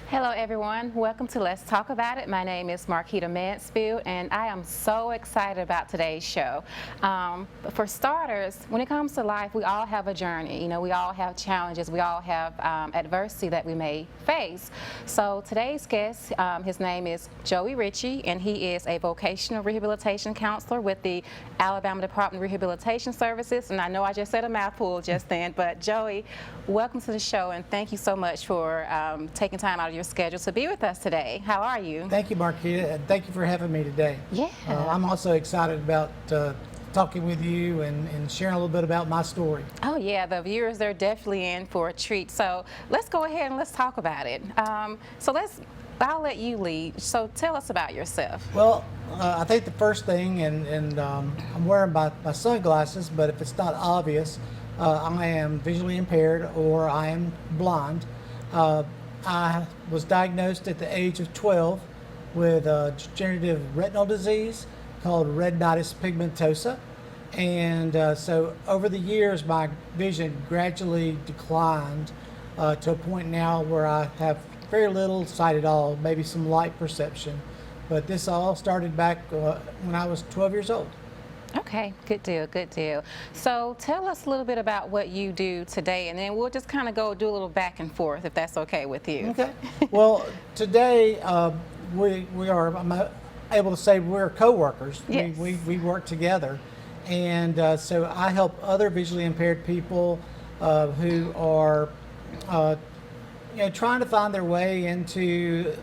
Hello everyone, welcome to Let's Talk About It. My name is Marquita Mansfield and I am so excited about today's show. But for starters, when it comes to life, we all have a journey. You know, we all have challenges, we all have adversity that we may face. So today's guest, his name is Joey Richey, and he is a vocational rehabilitation counselor with the Alabama Department of Rehabilitation Services. And I know I just said a mouthful just then, but Joey, welcome to the show and thank you so much for taking time out of your schedule to be with us today. How are you? Thank you, Marquita, and thank you for having me today. Yeah. I'm also excited about talking with you and sharing a little bit about my story. Oh yeah, the viewers, they're definitely in for a treat. So let's go ahead and let's talk about it. I'll let you lead. So tell us about yourself. Well, I think the first thing, and I'm wearing my sunglasses, but if it's not obvious, I am visually impaired or I am blind. I was diagnosed at the age of 12 with a degenerative retinal disease called retinitis pigmentosa. And so over the years, my vision gradually declined to a point now where I have very little sight at all, maybe some light perception. But this all started back when I was 12 years old. Okay, good deal, good deal. So tell us a little bit about what you do today, and then we'll just kind of do a little back and forth, if that's okay with you. Okay. Well, today we are, I'm able to say we're co-workers. Yes. We work together. And so I help other visually impaired people who are trying to find their way into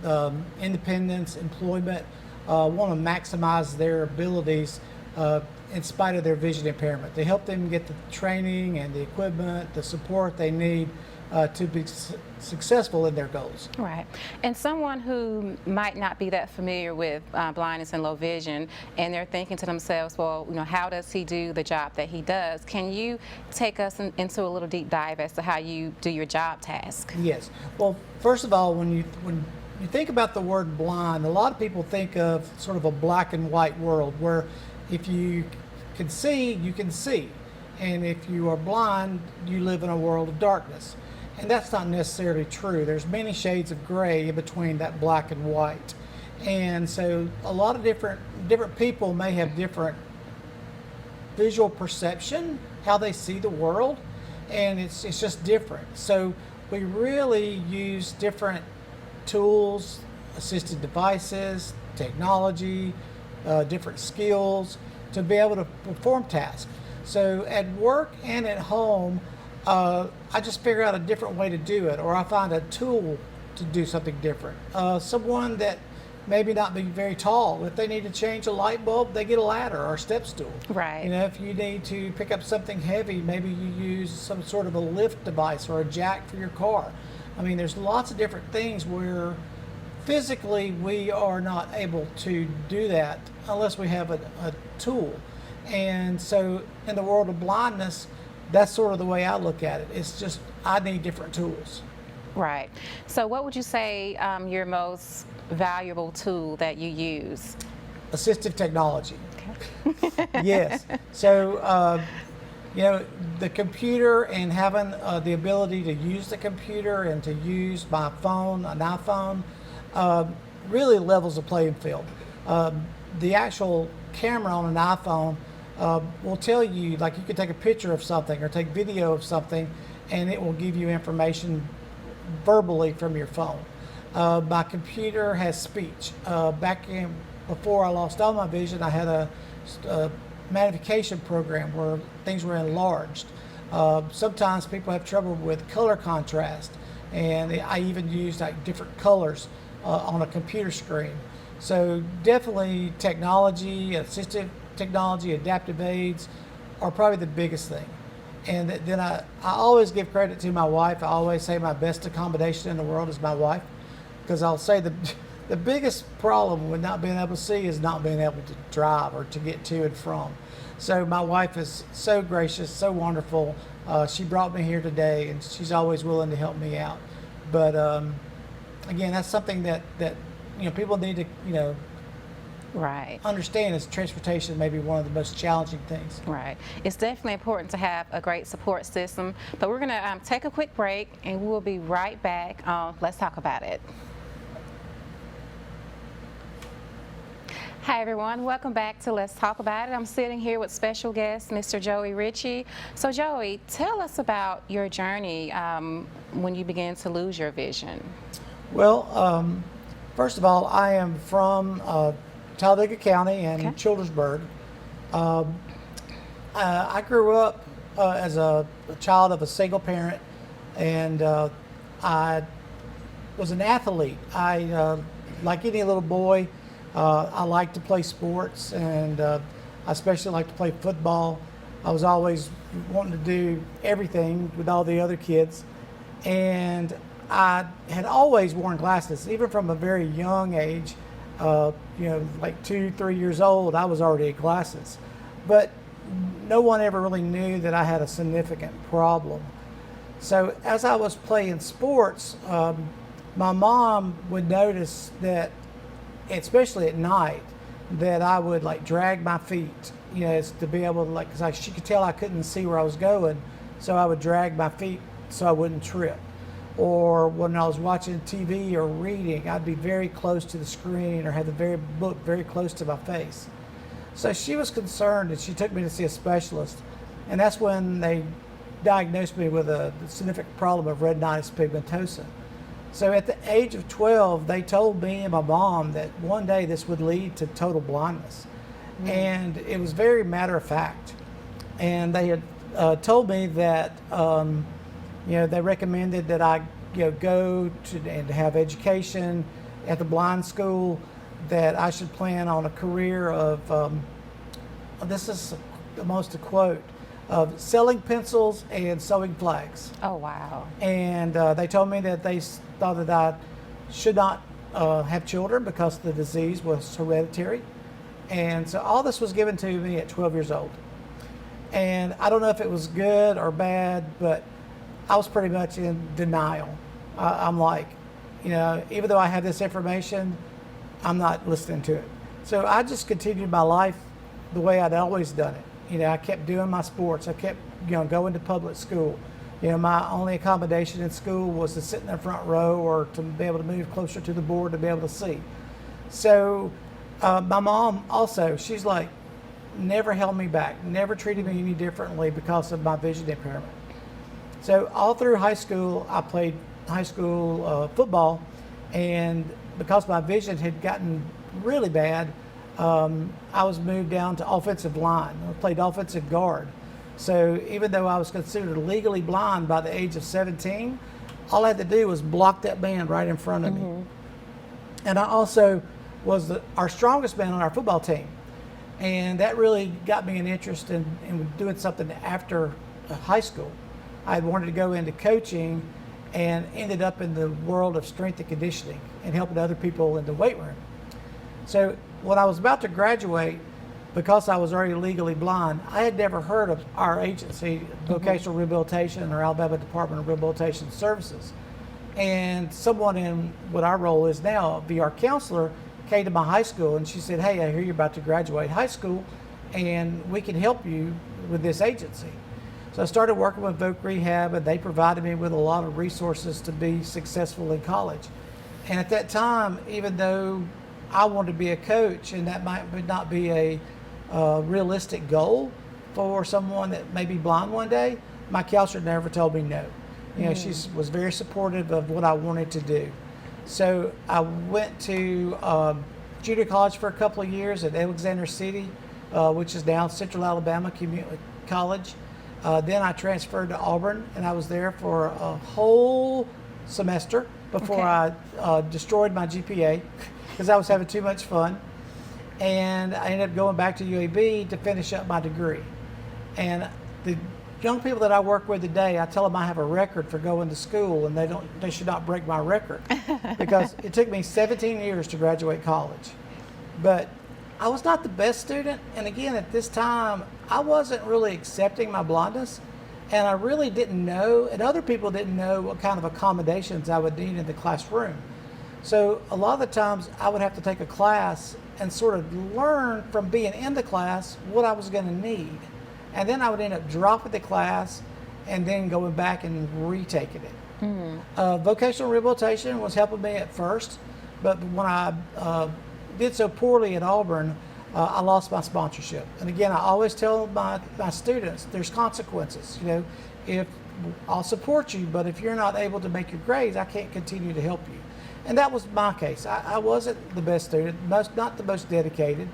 independence, employment, want to maximize their abilities in spite of their vision impairment. They help them get the training and the equipment, the support they need to be successful in their goals. Right. And someone who might not be that familiar with blindness and low vision, and they're thinking to themselves, well, how does he do the job that he does? Can you take us into a little deep dive as to how you do your job task? Yes. Well, first of all, when you think about the word blind, a lot of people think of sort of a black and white world where if you can see, you can see. And if you are blind, you live in a world of darkness. And that's not necessarily true. There's many shades of gray in between that black and white. And so a lot of different people may have different visual perception, how they see the world, and it's just different. So we really use different tools, assisted devices, technology, different skills to be able to perform tasks. So at work and at home, I just figure out a different way to do it, or I find a tool to do something different. Someone that maybe not be very tall, if they need to change a light bulb, they get a ladder or a step stool. Right. If you need to pick up something heavy, maybe you use some sort of a lift device or a jack for your car. I mean, there's lots of different things where physically we are not able to do that unless we have a tool. And so in the world of blindness, that's sort of the way I look at it. It's just I need different tools. Right. So what would you say your most valuable tool that you use? Assistive technology. Okay. Yes. So the computer and having the ability to use the computer and to use my phone, an iPhone, really levels the playing field. The actual camera on an iPhone will tell you, like you can take a picture of something or take video of something, and it will give you information verbally from your phone. My computer has speech. Before I lost all my vision, I had a magnification program where things were enlarged. Sometimes people have trouble with color contrast, and I even used like different colors on a computer screen. So definitely technology, assistive technology, adaptive aids are probably the biggest thing. And then I always give credit to my wife. I always say my best accommodation in the world is my wife, because I'll say the biggest problem with not being able to see is not being able to drive or to get to and from. So my wife is so gracious, so wonderful. She brought me here today, and she's always willing to help me out. But again, that's something that people need to Right. understand is transportation may be one of the most challenging things. Right. It's definitely important to have a great support system, but we're going to take a quick break and we'll be right back. Let's talk about it. Hi everyone, welcome back to Let's Talk About It. I'm sitting here with special guest, Mr. Joey Richey. So Joey, tell us about your journey when you began to lose your vision. Well, first of all, I am from Talladega County and Okay. Childersburg. I grew up as a child of a single parent, and I was an athlete. Like any little boy, I liked to play sports, and I especially liked to play football. I was always wanting to do everything with all the other kids, and I had always worn glasses, even from a very young age. Like 2, 3 years old, I was already at glasses, but no one ever really knew that I had a significant problem. So as I was playing sports, my mom would notice that, especially at night, that I would like drag my feet, to be able to because she could tell I couldn't see where I was going, so I would drag my feet so I wouldn't trip. Or when I was watching TV or reading, I'd be very close to the screen or have the book very close to my face. So she was concerned, and she took me to see a specialist, and that's when they diagnosed me with a significant problem of retinitis pigmentosa. So at the age of 12, they told me and my mom that one day this would lead to total blindness. And it was very matter of fact. And they had told me that, they recommended that I go to and have education at the blind school, that I should plan on a career of, this is almost a quote, of selling pencils and sewing flags. Oh, wow. And they told me that they thought that I should not have children because the disease was hereditary. And so all this was given to me at 12 years old. And I don't know if it was good or bad, but I was pretty much in denial. I'm like, even though I have this information, I'm not listening to it. So I just continued my life the way I'd always done it. I kept doing my sports. I kept, going to public school. My only accommodation in school was to sit in the front row or to be able to move closer to the board to be able to see. So my mom also, she's like, never held me back, never treated me any differently because of my vision impairment. So all through high school, I played high school football, and because my vision had gotten really bad, I was moved down to offensive line. I played offensive guard. So even though I was considered legally blind by the age of 17, all I had to do was block that man right in front of me. And I also was our strongest man on our football team. And that really got me an interest in doing something after high school. I wanted to go into coaching and ended up in the world of strength and conditioning and helping other people in the weight room. So when I was about to graduate, because I was already legally blind, I had never heard of our agency, Vocational Rehabilitation, or Alabama Department of Rehabilitation Services. And someone in what our role is now, VR counselor, came to my high school and she said, "Hey, I hear you're about to graduate high school and we can help you with this agency." So I started working with Voc Rehab, and they provided me with a lot of resources to be successful in college. And at that time, even though I wanted to be a coach, and that might not be a realistic goal for someone that may be blind one day, my counselor never told me no. She was very supportive of what I wanted to do. So I went to junior college for a couple of years at Alexander City, which is now Central Alabama Community College. Then I transferred to Auburn, and I was there for a whole semester before I destroyed my GPA because I was having too much fun. And I ended up going back to UAB to finish up my degree. And the young people that I work with today, I tell them I have a record for going to school, and they should not break my record because it took me 17 years to graduate college. But I was not the best student, and again, at this time, I wasn't really accepting my blindness, and I really didn't know, and other people didn't know what kind of accommodations I would need in the classroom. So a lot of the times I would have to take a class and sort of learn from being in the class what I was going to need. And then I would end up dropping the class and then going back and retaking it. Vocational rehabilitation was helping me at first, but when I did so poorly at Auburn, I lost my sponsorship. And again, I always tell my students, there's consequences. You know, if I'll support you, but if you're not able to make your grades, I can't continue to help you. And that was my case. I wasn't the best student, not the most dedicated,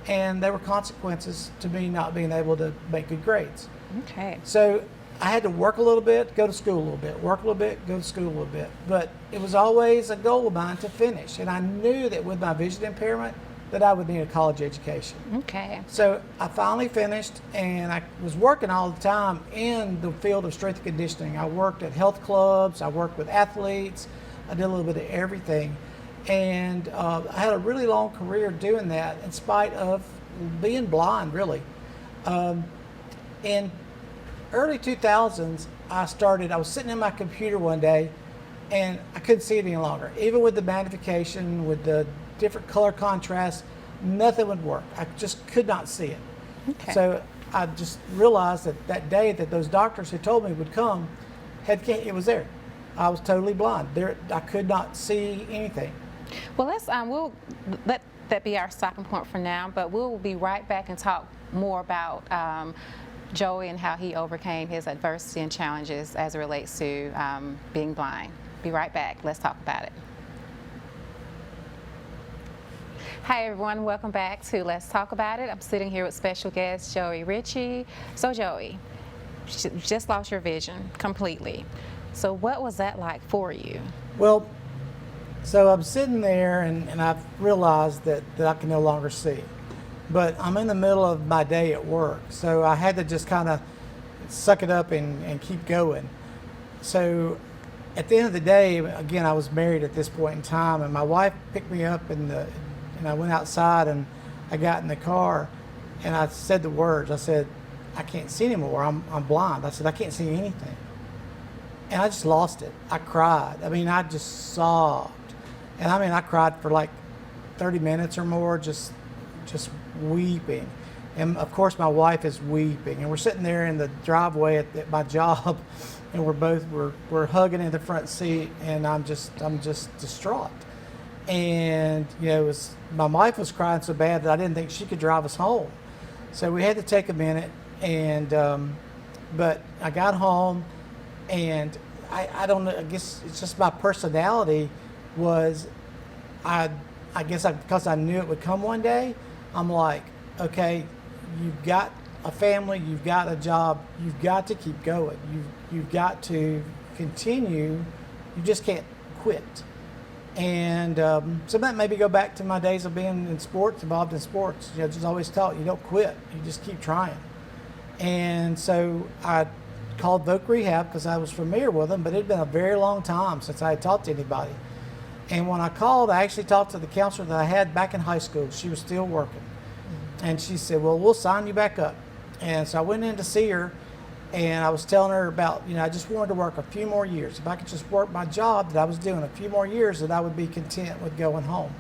and there were consequences to me not being able to make good grades. Okay. So I had to work a little bit, go to school a little bit, work a little bit, go to school a little bit. But it was always a goal of mine to finish. And I knew that with my vision impairment that I would need a college education. Okay. So I finally finished, and I was working all the time in the field of strength and conditioning. I worked at health clubs, I worked with athletes, I did a little bit of everything. And I had a really long career doing that in spite of being blind, really. In early 2000s, I was sitting in my computer one day, and I couldn't see it any longer. Even with the magnification, with the different color contrast, nothing would work. I just could not see it. Okay. So I just realized that day that those doctors who told me would come, it was there. I was totally blind. I could not see anything. Well, we'll let that be our stopping point for now, but we'll be right back and talk more about Joey and how he overcame his adversity and challenges as it relates to being blind. Be right back. Let's talk about it. Hi everyone, welcome back to Let's Talk About It. I'm sitting here with special guest Joey Richey. So Joey, you just lost your vision completely. So what was that like for you? Well, so I'm sitting there and I've realized that I can no longer see. But I'm in the middle of my day at work, so I had to just kind of suck it up and keep going. So at the end of the day, again, I was married at this point in time, and my wife picked me up and I went outside, and I got in the car, and I said the words. I said, I can't see anymore. I'm blind. I said, I can't see anything. And I just lost it. I cried. I mean, I just sobbed. And I mean, I cried for like 30 minutes or more, just weeping. And of course my wife is weeping, and we're sitting there in the driveway at my job, and we're hugging in the front seat, and I'm just distraught. And you know, my wife was crying so bad that I didn't think she could drive us home, so we had to take a minute. And but I got home, and I don't know, I guess it's just my personality was, I guess because I knew it would come one day, I'm like, okay, you've got a family, you've got a job, you've got to keep going. You've got to continue. You just can't quit. And so that maybe go back to my days of being in sports, involved in sports. You know, just always taught you don't quit. You just keep trying. And so I called Voc Rehab because I was familiar with them, but it had been a very long time since I had talked to anybody. And when I called, I actually talked to the counselor that I had back in high school. She was still working. And she said, well, we'll sign you back up. And so I went in to see her, and I was telling her about, you know, I just wanted to work a few more years. If I could just work my job that I was doing a few more years, that I would be content with going home.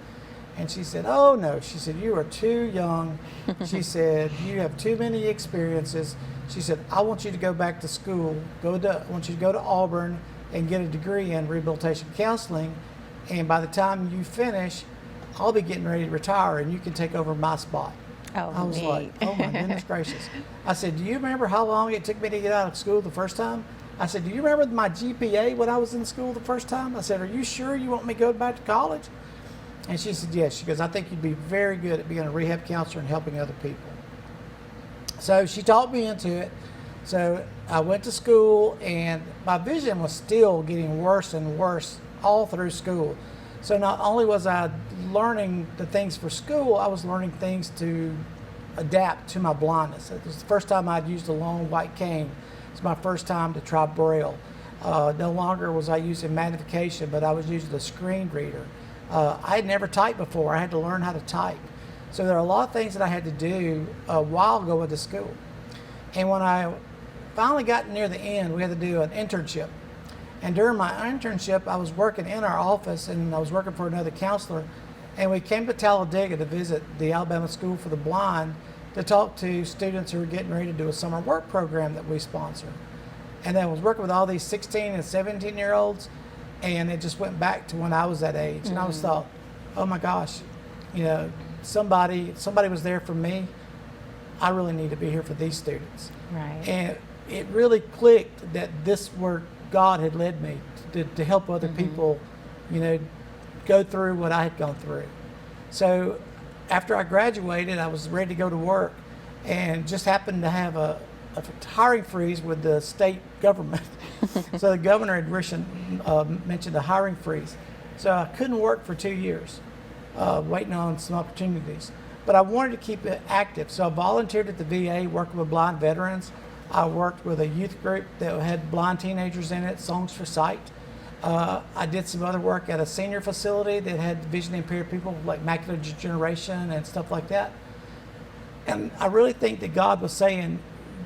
And she said, oh no. She said, you are too young. She said, you have too many experiences. She said, I want you to go back to school. I want you to go to Auburn and get a degree in rehabilitation counseling. And by the time you finish, I'll be getting ready to retire, and you can take over my spot. Oh, I was neat. like, oh my goodness gracious. I said, do you remember how long it took me to get out of school the first time? I said, do you remember my GPA when I was in school the first time? I said, are you sure you want me to go back to college? And she said, yes. She goes, I think you'd be very good at being a rehab counselor and helping other people. So she talked me into it. So I went to school, and my vision was still getting worse and worse all through school. So not only was I learning the things for school, I was learning things to adapt to my blindness. It was the first time I'd used a long white cane. It's my first time to try Braille. No longer was I using magnification, but I was using the screen reader. I had never typed before. I had to learn how to type. So there are a lot of things that I had to do while going to school. And when I finally got near the end, we had to do an internship. And during my internship, I was working in our office, and I was working for another counselor. And we came to Talladega to visit the Alabama School for the Blind to talk to students who were getting ready to do a summer work program that we sponsor. And I was working with all these 16 and 17-year-olds, and it just went back to when I was that age. And I was thought, oh my gosh, you know, somebody was there for me. I really need to be here for these students. Right. And it really clicked that this where God had led me to help other people, you know, go through what I had gone through. So after I graduated, I was ready to go to work and just happened to have a hiring freeze with the state government. So the governor had mentioned a hiring freeze. So I couldn't work for 2 years, waiting on some opportunities. But I wanted to keep it active. So I volunteered at the VA working with blind veterans. I worked with a youth group that had blind teenagers in it, Songs for Sight. I did some other work at a senior facility that had vision impaired people like macular degeneration and stuff like that. And I really think that God was saying,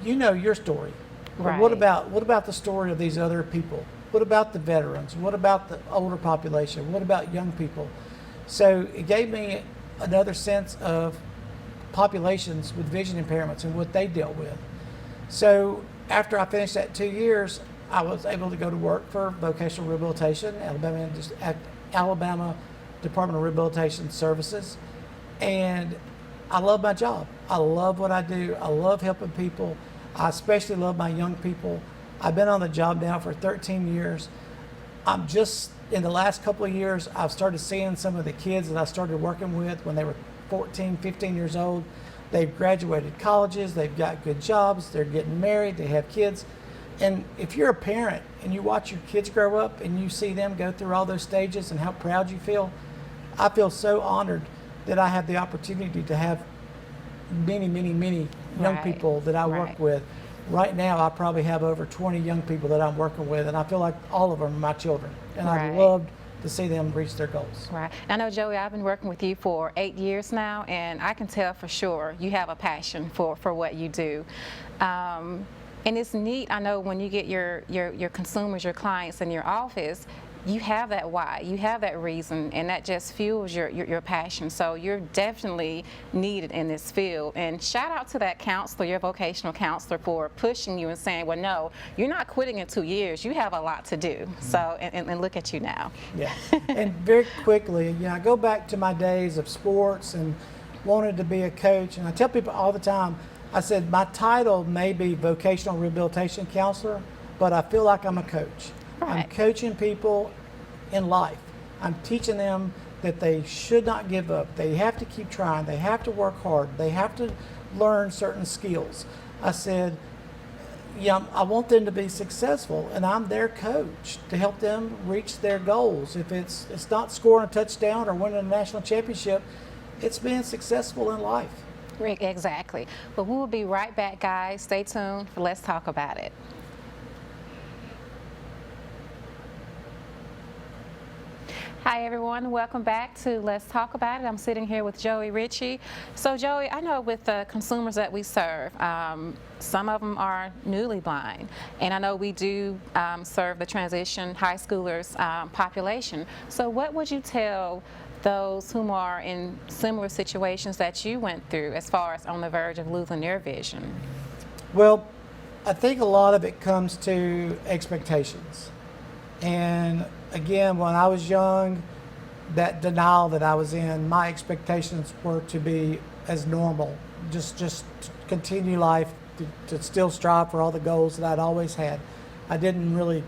you know your story. But Right. what about the story of these other people? What about the veterans? What about the older population? What about young people? So it gave me another sense of populations with vision impairments and what they dealt with. So after I finished that 2 years, I was able to go to work for Vocational Rehabilitation, Alabama Department of Rehabilitation Services. And I love my job. I love what I do. I love helping people. I especially love my young people. I've been on the job now for 13 years. I'm just, in the last couple of years, I've started seeing some of the kids that I started working with when they were 14, 15 years old. They've graduated colleges, they've got good jobs, they're getting married, they have kids. And if you're a parent and you watch your kids grow up and you see them go through all those stages and how proud you feel, I feel so honored that I have the opportunity to have many, many, many young Right. people that I work Right. with. Right now, I probably have over 20 young people that I'm working with, and I feel like all of them are my children. And Right. I'd love to see them reach their goals. Right. I know, Joey, I've been working with you for 8 years now, and I can tell for sure you have a passion for what you do. And it's neat, I know, when you get your consumers, your clients in your office, you have that why, you have that reason, and that just fuels your passion. So you're definitely needed in this field. And shout out to that counselor, your vocational counselor, for pushing you and saying, well, no, you're not quitting in 2 years. You have a lot to do. So, and look at you now. Yeah. And very quickly, you know, I go back to my days of sports and wanted to be a coach. And I tell people all the time, I said, my title may be vocational rehabilitation counselor, but I feel like I'm a coach. I'm Right. coaching people in life. I'm teaching them that they should not give up. They have to keep trying. They have to work hard. They have to learn certain skills. I said, yeah, I want them to be successful, and I'm their coach to help them reach their goals. If it's not scoring a touchdown or winning a national championship, it's being successful in life. Exactly. But we will be right back, guys. Stay tuned for Let's Talk About It. Hi everyone, welcome back to Let's Talk About It. I'm sitting here with Joey Richey. So Joey, I know with the consumers that we serve, some of them are newly blind, and I know we do serve the transition high schoolers population. So what would you tell those whom are in similar situations that you went through as far as on the verge of losing their vision? Well, I think a lot of it comes to expectations. And again, when I was young, that denial that I was in, my expectations were to be as normal, just continue life, to still strive for all the goals that I'd always had. I didn't really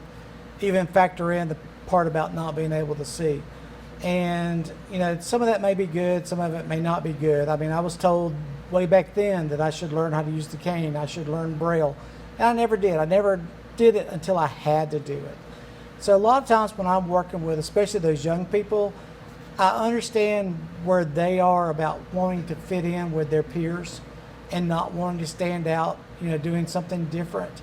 even factor in the part about not being able to see. And, you know, some of that may be good, some of it may not be good. I mean, I was told way back then that I should learn how to use the cane, I should learn Braille. And I never did. I never did it until I had to do it. So a lot of times when I'm working with, especially those young people, I understand where they are about wanting to fit in with their peers and not wanting to stand out, you know, doing something different.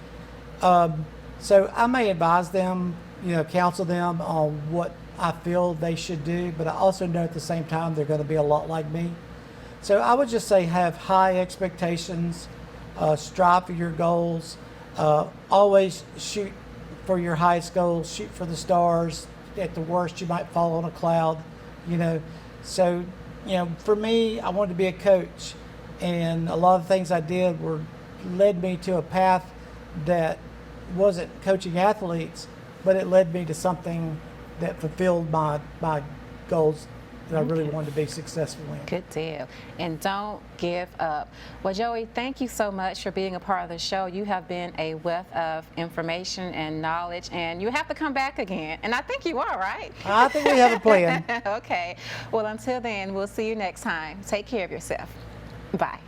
So I may advise them, you know, counsel them on what I feel they should do, but I also know at the same time they're going to be a lot like me. So I would just say have high expectations, strive for your goals, always shoot for your highest goals, shoot for the stars. At the worst, you might fall on a cloud, you know. So, you know, for me, I wanted to be a coach, and a lot of the things I did led me to a path that wasn't coaching athletes, but it led me to something that fulfilled my goals that I really wanted to be successful in. Good deal. And don't give up. Well, Joey, thank you so much for being a part of the show. You have been a wealth of information and knowledge, and you have to come back again. And I think you are, right? I think we have a plan. Okay. Well, until then, we'll see you next time. Take care of yourself. Bye.